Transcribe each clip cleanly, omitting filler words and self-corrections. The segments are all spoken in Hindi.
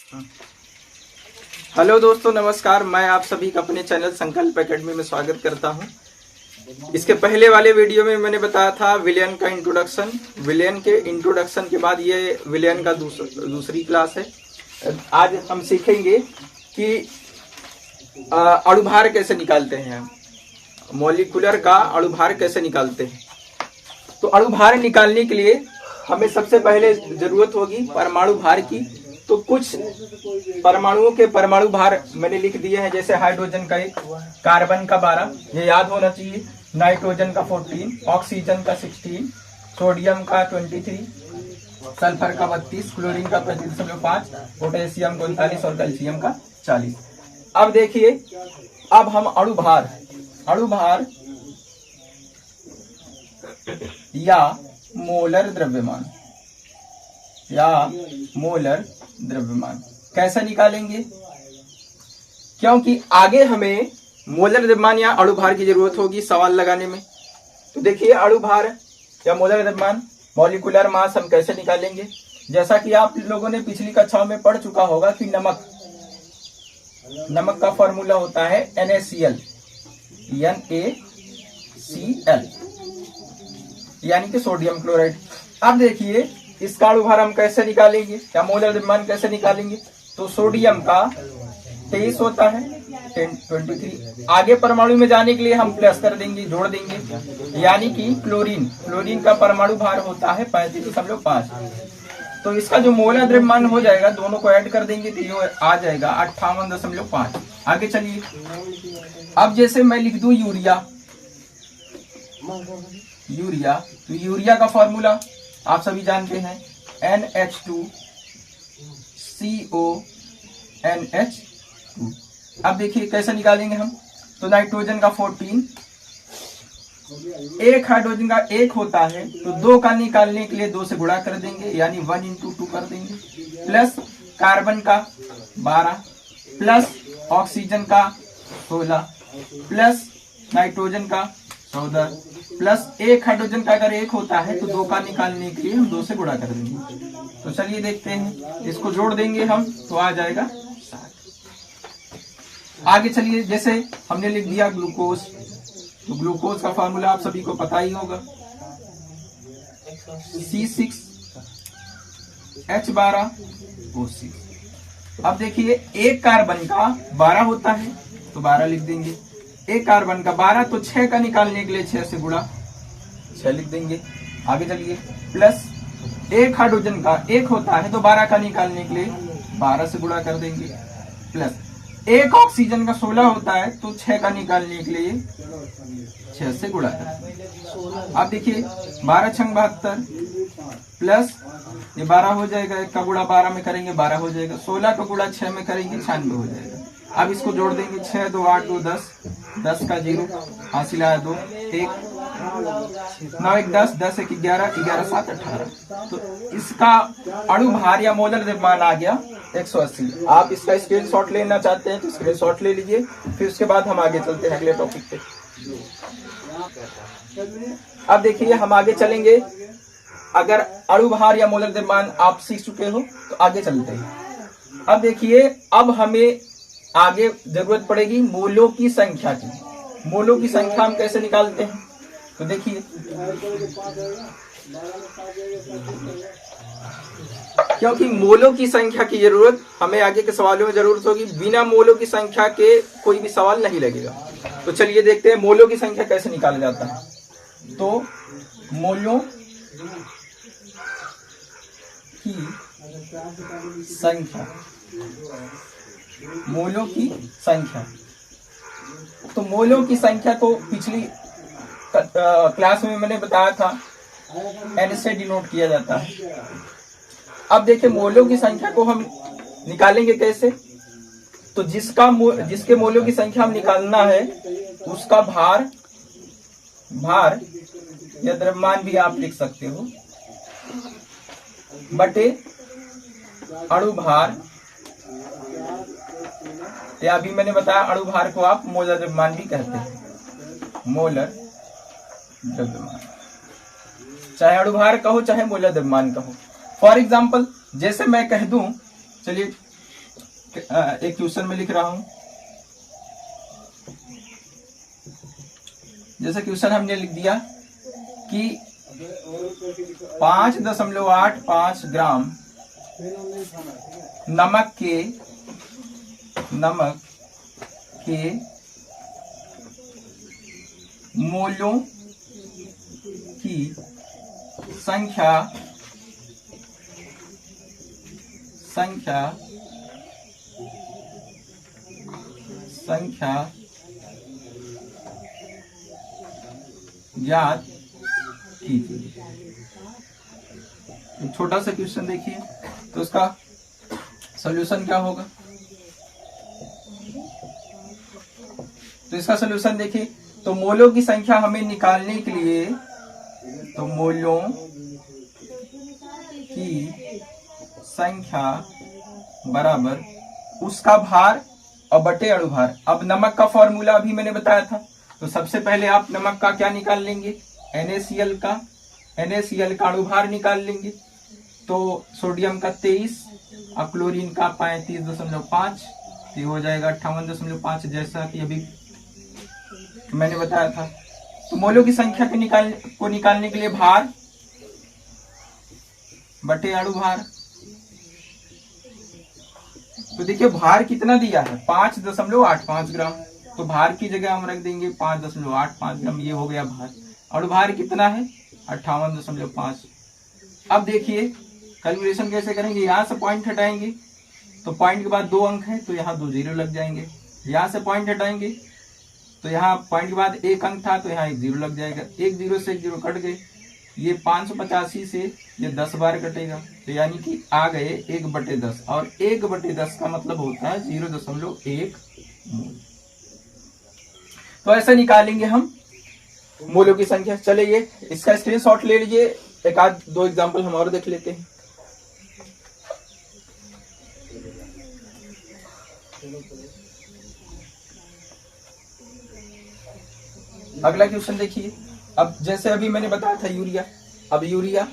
हेलो दोस्तों, नमस्कार। मैं आप सभी का अपने चैनल संकल्प एकेडमी में स्वागत करता हूं। इसके पहले वाले वीडियो में मैंने बताया था विलियन का इंट्रोडक्शन। विलियन के इंट्रोडक्शन के बाद ये विलियन का दूसरी क्लास है। आज हम सीखेंगे कि अणुभार कैसे निकालते हैं, मॉलिक्यूलर का अणुभार कैसे निकालते हैं। तो अणुभार निकालने के लिए हमें सबसे पहले जरूरत होगी परमाणु भार की। तो कुछ परमाणुओं के परमाणु भार मैंने लिख दिए हैं, जैसे हाइड्रोजन का 1, कार्बन का 12, ये याद होना चाहिए, नाइट्रोजन का 14, ऑक्सीजन का 16, सोडियम का 23, सल्फर का 32, क्लोरीन का 35.5, पोटेशियम 39 और कैल्शियम का 40। अब देखिए, अब हम अणुभार या मोलर द्रव्यमान कैसे निकालेंगे, क्योंकि आगे हमें मोलर द्रव्यमान या अणुभार की जरूरत होगी सवाल लगाने में। तो देखिए, अणुभार या मोलर द्रव्यमान, मॉलिक्यूलर मास हम कैसे निकालेंगे। जैसा कि आप लोगों ने पिछली कक्षाओं में पढ़ चुका होगा कि नमक का फॉर्मूला होता है NaCl, यानी कि सोडियम क्लोराइड। अब देखिए, इसका अणुभार हम कैसे निकालेंगे या मोलर द्रव्यमान कैसे निकालेंगे। तो सोडियम का 23 होता है, 23। आगे परमाणु में जाने के लिए हम प्लस कर देंगे, जोड़ देंगे, यानी कि क्लोरीन का परमाणु भार होता है 35.5। तो इसका जो मोलर द्रव्यमान हो जाएगा, दोनों को ऐड कर देंगे तो ये आ जाएगा 58.5। आगे चलिए, अब जैसे मैं लिख दूं यूरिया, तो यूरिया का फॉर्मूला आप सभी जानते हैं, NH2CONH2। अब देखिए कैसे निकालेंगे हम। तो नाइट्रोजन का 14, एक हाइड्रोजन का 1 होता है, तो 2 का निकालने के लिए 2 से गुणा कर देंगे, यानी 1 × 2 कर देंगे, प्लस कार्बन का 12, प्लस ऑक्सीजन का 16, प्लस नाइट्रोजन का 14, प्लस एक हाइड्रोजन का अगर 1 होता है तो 2 का निकालने के लिए हम 2 से गुणा कर देंगे। तो चलिए देखते हैं, इसको जोड़ देंगे हम तो आ जाएगा 7। आगे चलिए, जैसे हमने लिख दिया ग्लूकोज, तो ग्लूकोज का फॉर्मूला आप सभी को पता ही होगा, C6H12O6। अब देखिए, एक कार्बन का 12 होता है तो 12 लिख देंगे, एक कार्बन का 12, तो 6 का निकालने के लिए 6 से गुणा 6 लिख देंगे। आगे चलिए, प्लस एक हाइड्रोजन का 1 होता है तो 12 का निकालने के लिए 12 से गुणा कर देंगे, प्लस एक ऑक्सीजन का 16 होता है तो 6 का निकालने के लिए 6 से गुणा कर देंगे। अब देखिए, 12 × 72, प्लस ये 12 हो जाएगा, 1 का गुणा 12 में करेंगे 12 हो जाएगा, 16 का गुणा 6 में करेंगे 96 हो जाएगा। अब इसको जोड़ देंगे, 6 2 8 2 10, 10 का 0, हासिल आया 2, 1 9 1 10, 10 1 11, 11 7 18। तो इसका अणुभार या मोलर द्रव्यमान आ गया 180। आप इसका स्क्रीनशॉट लेना चाहते हैं तो स्क्रीनशॉट ले लीजिए, फिर उसके बाद हम आगे चलते हैं अगले टॉपिक पे। अब देखिए, हम आगे चलेंगे। अगर अणुभार या मोलर द्रव्यमान आप सीख चुके हो तो आगे चलते हैं। अब देखिए, अब हमें आगे जरूरत पड़ेगी मोलों की संख्या की। मोलों की संख्या हम कैसे निकालते हैं, तो देखिए, क्योंकि मोलों की संख्या की जरूरत हमें आगे के सवालों में जरूरत होगी, बिना मोलों की संख्या के कोई भी सवाल नहीं लगेगा। तो चलिए देखते हैं मोलों की संख्या कैसे निकाला जाता है। तो मोलों की संख्या, तो मोलों की संख्या को पिछली क्लास में मैंने बताया था, N से डिनोट किया जाता है। अब देखिए, मोलों की संख्या को हम निकालेंगे कैसे। तो जिसके मोलों की संख्या हम निकालना है, उसका भार या द्रव्यमान भी आप लिख सकते हो, बटे अणुभार, या अभी मैंने बताया अणुभार को आप मोलर द्रव्यमान भी कहते हैं। मोलर द्रव्यमान, चाहे अणुभार कहो चाहे मोलर द्रव्यमान कहो। फॉर एग्जाम्पल, जैसे मैं कह दूं, चलिए एक क्वेश्चन में लिख रहा हूं। जैसे क्वेश्चन हमने लिख दिया कि 5.85 ग्राम नमक के मोलों की संख्या ज्ञात कीजिए। एक छोटा सा क्वेश्चन देखिए, तो उसका सॉल्यूशन क्या होगा। तो इसका सॉल्यूशन देखिए, तो मोलों की संख्या हमें निकालने के लिए, तो मोलों की संख्या बराबर उसका भार और बटे अणुभार। अब नमक का फॉर्मूला अभी मैंने बताया था, तो सबसे पहले आप नमक का क्या निकाल लेंगे, NaCl का अणुभार निकाल लेंगे। तो सोडियम का 23 और क्लोरीन का 35.5, ये हो जाएगा 58.5, जैसा कि अभी मैंने बताया था। तो मोलों की संख्या को निकालने के लिए भार बटे अणुभार। तो देखिए भार कितना दिया है, 5.85 ग्राम। तो भार की जगह हम रख देंगे 5.85 ग्राम, ये हो गया भार। अणुभार कितना है, 58.5। अब देखिए कैलकुलेशन कैसे करेंगे, यहां से पॉइंट हटाएंगे, तो पॉइंट के बाद 2 अंक है, तो यहाँ 2 जीरो लग जाएंगे। यहां से पॉइंट हटाएंगे, तो यहाँ पॉइंट के बाद 1 अंक था, तो यहाँ 1 जीरो लग जाएगा। 1 जीरो से 1 जीरो कट गए, ये 585 से ये 10 बार कटेगा, तो यानी कि आ गए 1/10, और 1/10 का मतलब होता है 0.1 मोल। तो ऐसे निकालेंगे हम मोलों की संख्या। चलिए इसका स्क्रीनशॉट ले लीजिए, एक आध 2 एग्जाम्पल हम और देख लेते हैं। अगला क्वेश्चन देखिए, अब जैसे अभी मैंने बताया था यूरिया, अब यूरिया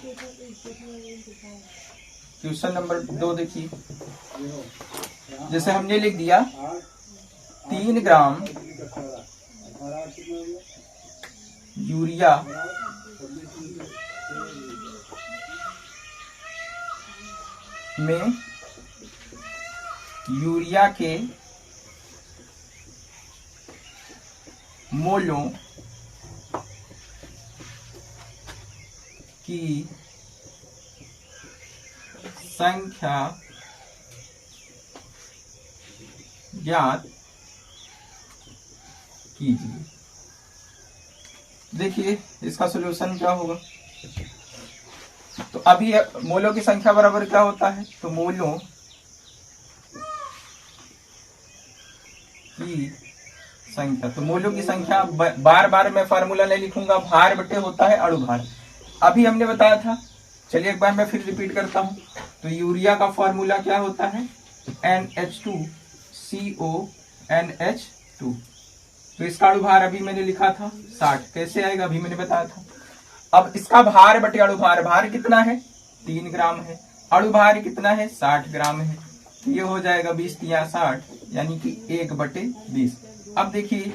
क्वेश्चन नंबर 2 देखिए। जैसे हमने लिख दिया 3 ग्राम यूरिया में यूरिया के मोलों की संख्या ज्ञात कीजिए। देखिए इसका सॉल्यूशन क्या होगा। तो अभी मोलों की संख्या बराबर क्या होता है, तो मोलों की संख्या, तो मोलों की संख्या बार बार मैं फार्मूला नहीं लिखूंगा, भार बटे होता है अणुभार। अभी हमने बताया था, चलिए एक बार मैं फिर रिपीट करता हूं। तो यूरिया का फॉर्मूला क्या होता है, NH2CONH2। तो इसका अणुभार अभी मैंने लिखा था 60, कैसे आएगा अभी मैंने बताया था। अब इसका भार बटे अणुभार, भार कितना है 3 ग्राम है, अणुभार कितना है 60 ग्राम है, तो ये हो जाएगा 20 या 60, यानी कि 1/20। अब देखिए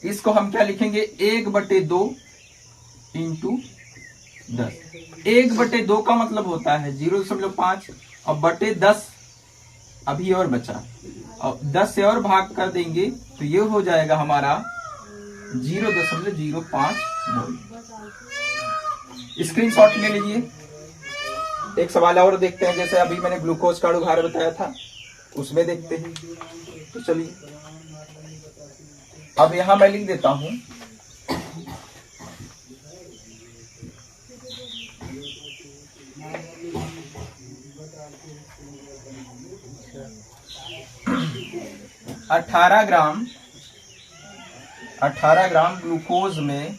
इसको हम क्या लिखेंगे, 1/2 इंटू 10। 1/2 का मतलब होता है 0.5, और बटे 10 अभी और बचा, और 10 से और भाग कर देंगे, तो ये हो जाएगा हमारा 0.05 मोल। स्क्रीनशॉट ले लीजिए। एक सवाल और देखते हैं, जैसे अभी मैंने ग्लूकोज का अणुभार बताया था, उसमें देखते हैं। तो चलिए अब यहां मैं लिख देता हूं 18 ग्राम ग्लूकोज में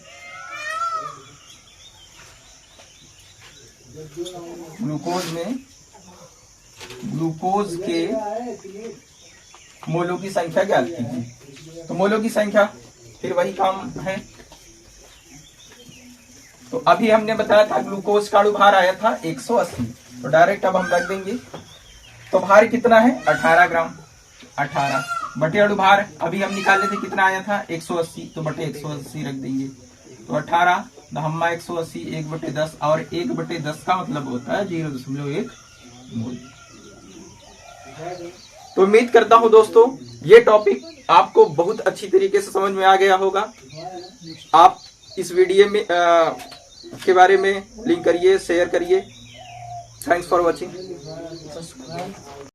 ग्लूकोज के मोलों की संख्या ज्ञात कीजिए। तो मोलों की संख्या फिर वही काम है। तो अभी हमने बताया था ग्लूकोज का अणुभार आया था 180, तो डायरेक्ट अब हम रख देंगे तो भार कितना है 18 ग्राम। 18 बटे अड़ु भार अभी हम निकाले थे, कितना आया था 180, तो बटे 180 रख देंगे। तो 18 दहम्मा 180 1/10, और 1/10 का मतलब होता है 0.1 मोल। तो उम्मीद करता हूं दोस्तों ये टॉपिक आपको बहुत अच्छी तरीके से समझ में आ गया होगा। आप इस वीडियो में के बारे में लिंक करिए, शेयर करिए। Thanks for watching.